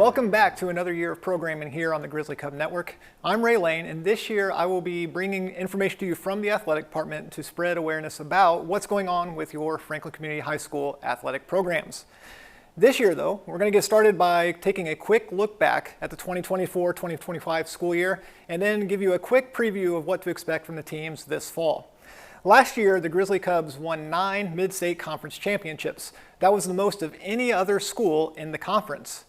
Welcome back to another year of programming here on the Grizzly Cub Network. I'm Ray Lane, and this year I will be bringing information to you from the athletic department to spread awareness about what's going on with your Franklin Community High School athletic programs. This year, though, we're going to get started by taking a quick look back at the 2024-2025 school year and then give you a quick preview of what to expect from the teams this fall. Last year, the Grizzly Cubs won 9 Mid-State Conference championships. That was the most of any other school in the conference.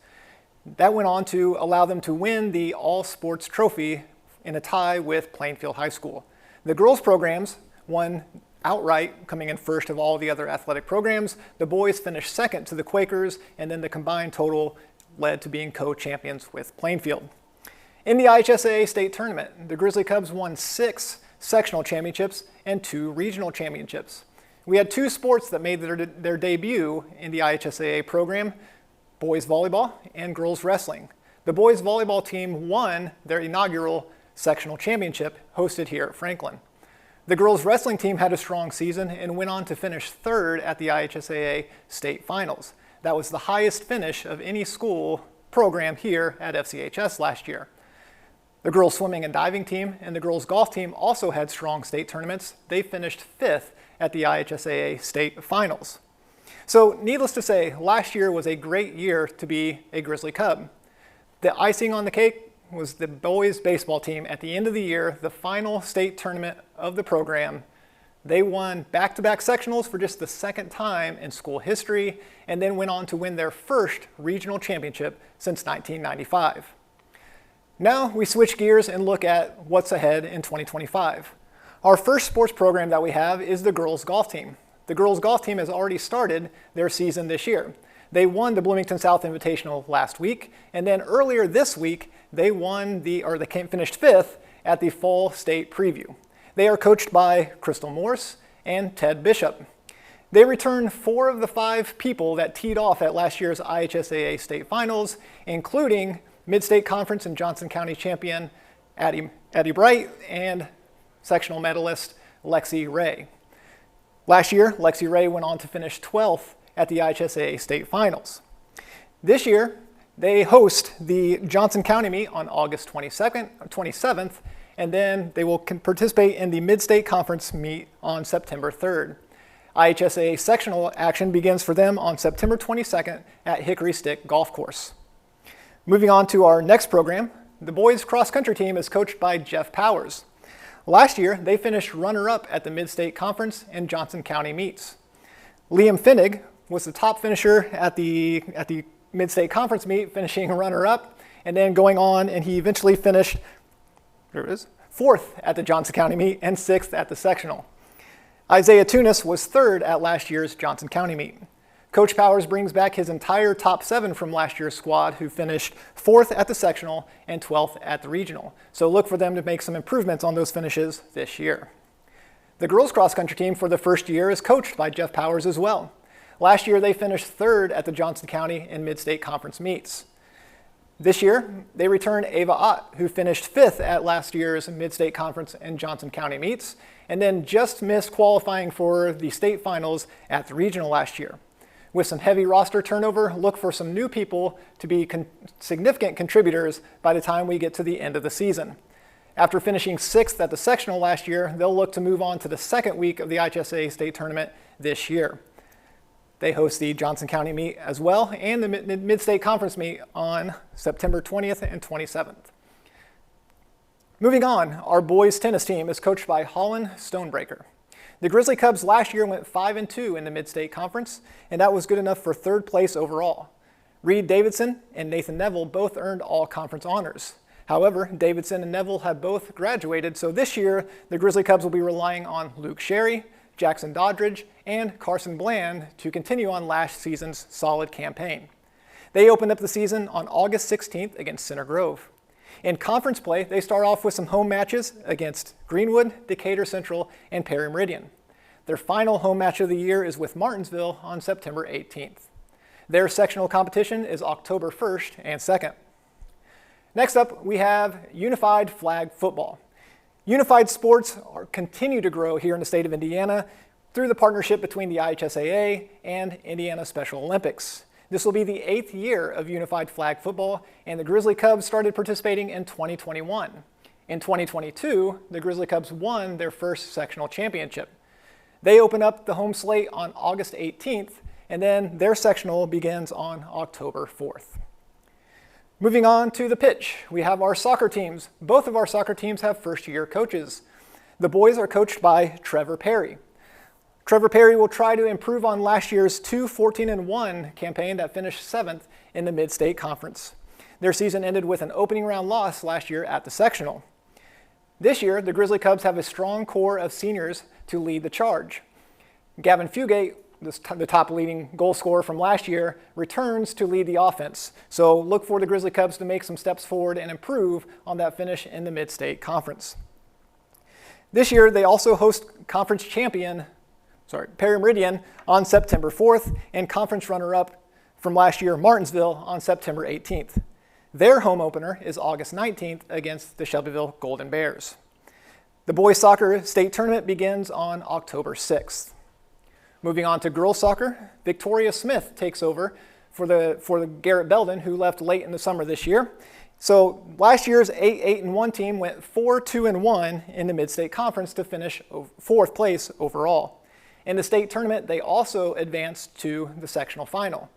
That went on to allow them to win the All-Sports Trophy in a tie with Plainfield High School. The girls' programs won outright, coming in first of all the other athletic programs. The boys finished second to the Quakers, and then the combined total led to being co-champions with Plainfield. In the IHSAA state tournament, the Grizzly Cubs won 6 sectional championships and 2 regional championships. We had 2 sports that made their debut in the IHSAA program: boys volleyball and girls wrestling. The boys volleyball team won their inaugural sectional championship hosted here at Franklin. The girls wrestling team had a strong season and went on to finish 3rd at the IHSAA state finals. That was the highest finish of any school program here at FCHS last year. The girls swimming and diving team and the girls golf team also had strong state tournaments. They finished 5th at the IHSAA state finals. So needless to say, last year was a great year to be a Grizzly Cub. The icing on the cake was the boys baseball team at the end of the year, the final state tournament of the program. They won back-to-back sectionals for just the second time in school history, and then went on to win their first regional championship since 1995. Now we switch gears and look at what's ahead in 2025. Our first sports program that we have is the girls golf team. The girls golf team has already started their season this year. They won the Bloomington South Invitational last week, and then earlier this week they finished 5th at the fall state preview. They are coached by Crystal Morse and Ted Bishop. They returned 4 of the 5 people that teed off at last year's IHSAA state finals, including Mid-State Conference and Johnson County champion Addie Bright and sectional medalist Lexi Ray. Last year, Lexi Ray went on to finish 12th at the IHSAA state finals. This year, they host the Johnson County meet on August 27th, and then they will participate in the Mid-State Conference meet on September 3rd. IHSAA sectional action begins for them on September 22nd at Hickory Stick Golf Course. Moving on to our next program, the boys cross country team is coached by Jeff Powers. Last year, they finished runner-up at the Mid-State Conference and Johnson County meets. Liam Finnig was the top finisher at the Mid-State Conference meet, finishing runner-up, and then going on, and he eventually finished 4th at the Johnson County meet and 6th at the sectional. Isaiah Tunis was 3rd at last year's Johnson County meet. Coach Powers brings back his entire top 7 from last year's squad, who finished 4th at the sectional and 12th at the regional. So look for them to make some improvements on those finishes this year. The girls cross country team for the first year is coached by Jeff Powers as well. Last year they finished 3rd at the Johnson County and Mid-State Conference meets. This year they return Ava Ott, who finished 5th at last year's Mid-State Conference and Johnson County meets, and then just missed qualifying for the state finals at the regional last year. With some heavy roster turnover, look for some new people to be significant contributors by the time we get to the end of the season. After finishing 6th at the sectional last year, they'll look to move on to the second week of the IHSAA state tournament this year. They host the Johnson County meet as well and the Mid-State Conference meet on September 20th and 27th. Moving on, our boys tennis team is coached by Holland Stonebreaker. The Grizzly Cubs last year went 5-2 in the Mid-State Conference, and that was good enough for 3rd place overall. Reed Davidson and Nathan Neville both earned all conference honors. However, Davidson and Neville have both graduated, so this year the Grizzly Cubs will be relying on Luke Sherry, Jackson Doddridge, and Carson Bland to continue on last season's solid campaign. They opened up the season on August 16th against Center Grove. In conference play, they start off with some home matches against Greenwood, Decatur Central, and Perry Meridian. Their final home match of the year is with Martinsville on September 18th. Their sectional competition is October 1st and 2nd. Next up, we have Unified Flag Football. Unified sports continue to grow here in the state of Indiana through the partnership between the IHSAA and Indiana Special Olympics. This will be the 8th year of unified flag football, and the Grizzly Cubs started participating in 2021. In 2022, the Grizzly Cubs won their first sectional championship. They open up the home slate on August 18th, and then their sectional begins on October 4th. Moving on to the pitch, we have our soccer teams. Both of our soccer teams have first-year coaches. The boys are coached by Trevor Perry. Trevor Perry will try to improve on last year's 2-14-1 campaign that finished 7th in the Mid-State Conference. Their season ended with an opening round loss last year at the sectional. This year, the Grizzly Cubs have a strong core of seniors to lead the charge. Gavin Fugate, the top leading goal scorer from last year, returns to lead the offense. So look for the Grizzly Cubs to make some steps forward and improve on that finish in the Mid-State Conference. This year, they also host conference champion, Perry Meridian on September 4th and conference runner-up from last year, Martinsville, on September 18th. Their home opener is August 19th against the Shelbyville Golden Bears. The boys soccer state tournament begins on October 6th. Moving on to girls soccer, Victoria Smith takes over for the Garrett Belden, who left late in the summer this year. So last year's 8-8-1 team went 4-2-1 in the Mid-State Conference to finish 4th place overall. In the state tournament, they also advanced to the sectional final.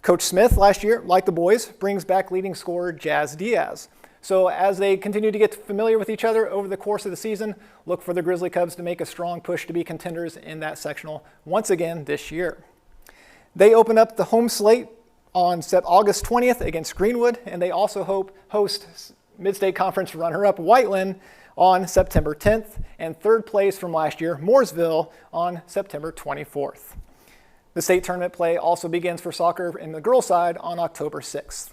Coach Smith last year, like the boys, brings back leading scorer Jazz Diaz. So as they continue to get familiar with each other over the course of the season, look for the Grizzly Cubs to make a strong push to be contenders in that sectional once again this year. They open up the home slate on August 20th against Greenwood, and they also host Mid-State Conference runner-up Whiteland on September 10th, and 3rd place from last year, Mooresville, on September 24th. The state tournament play also begins for soccer in the girls' side on October 6th.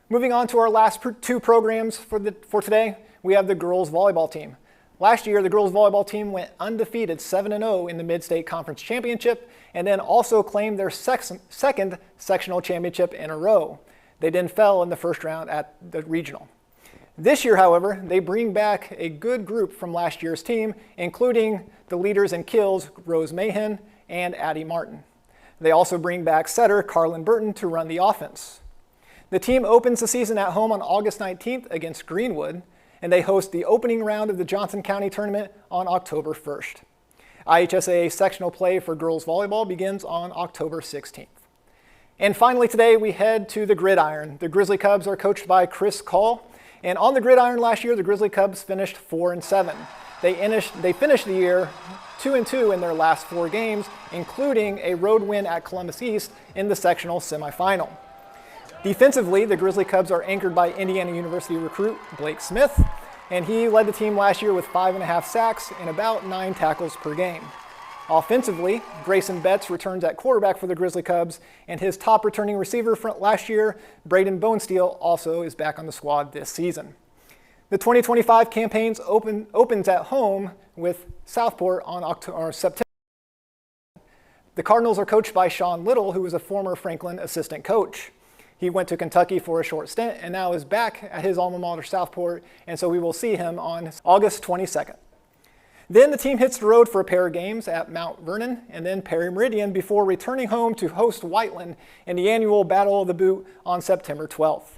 Moving on to our last two programs for today, we have the girls' volleyball team. Last year, the girls' volleyball team went undefeated 7-0 in the Mid-State Conference Championship, and then also claimed their second sectional championship in a row. They then fell in the first round at the regional. This year, however, they bring back a good group from last year's team, including the leaders in kills, Rose Mahan and Addie Martin. They also bring back setter Carlin Burton to run the offense. The team opens the season at home on August 19th against Greenwood, and they host the opening round of the Johnson County Tournament on October 1st. IHSAA sectional play for girls volleyball begins on October 16th. And finally today, we head to the Gridiron. The Grizzly Cubs are coached by Chris Call. And on the Gridiron last year, the Grizzly Cubs finished 4-7. They finished the year 2-2 in their last 4 games, including a road win at Columbus East in the sectional semifinal. Defensively, the Grizzly Cubs are anchored by Indiana University recruit Blake Smith, and he led the team last year with 5.5 sacks and about 9 tackles per game. Offensively, Grayson Betts returns at quarterback for the Grizzly Cubs, and his top returning receiver from last year, Braden Bonesteel, also is back on the squad this season. The 2025 campaigns opens at home with Southport on September. The Cardinals are coached by Sean Little, who was a former Franklin assistant coach. He went to Kentucky for a short stint and now is back at his alma mater, Southport, and so we will see him on August 22nd. Then the team hits the road for a pair of games at Mount Vernon and then Perry Meridian before returning home to host Whiteland in the annual Battle of the Boot on September 12th.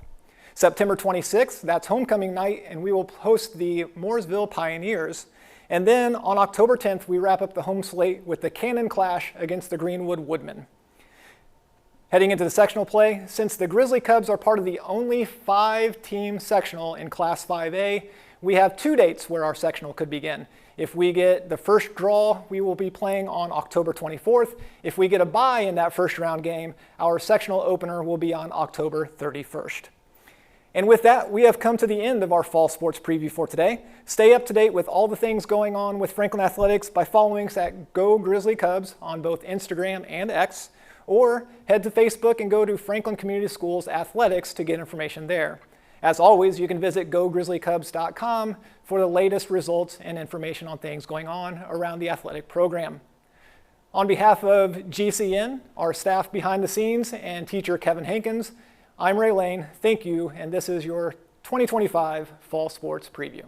September 26th, that's homecoming night, and we will host the Mooresville Pioneers. And then on October 10th, we wrap up the home slate with the Cannon Clash against the Greenwood Woodmen. Heading into the sectional play, since the Grizzly Cubs are part of the only 5-team sectional in Class 5A, we have 2 dates where our sectional could begin. If we get the first draw, we will be playing on October 24th. If we get a bye in that first round game, our sectional opener will be on October 31st. And with that, we have come to the end of our fall sports preview for today. Stay up to date with all the things going on with Franklin Athletics by following us at Go Grizzly Cubs on both Instagram and X, or head to Facebook and go to Franklin Community Schools Athletics to get information there. As always, you can visit gogrizzlycubs.com for the latest results and information on things going on around the athletic program. On behalf of GCN, our staff behind the scenes, and teacher Kevin Hankins, I'm Ray Lane. Thank you, and this is your 2025 Fall Sports Preview.